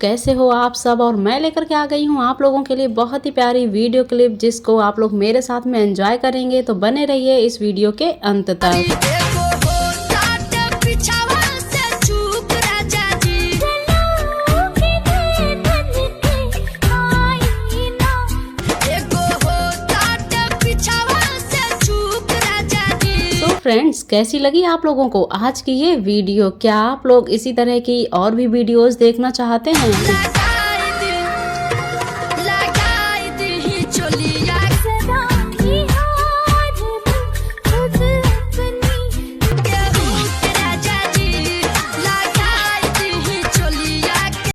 कैसे हो आप सब। और मैं लेकर के आ गई हूँ आप लोगों के लिए बहुत ही प्यारी वीडियो क्लिप, जिसको आप लोग मेरे साथ में एंजॉय करेंगे। तो बने रहिए इस वीडियो के अंत तक। फ्रेंड्स, कैसी लगी आप लोगों को आज की ये वीडियो? क्या आप लोग इसी तरह की और भी वीडियोस देखना चाहते हैं?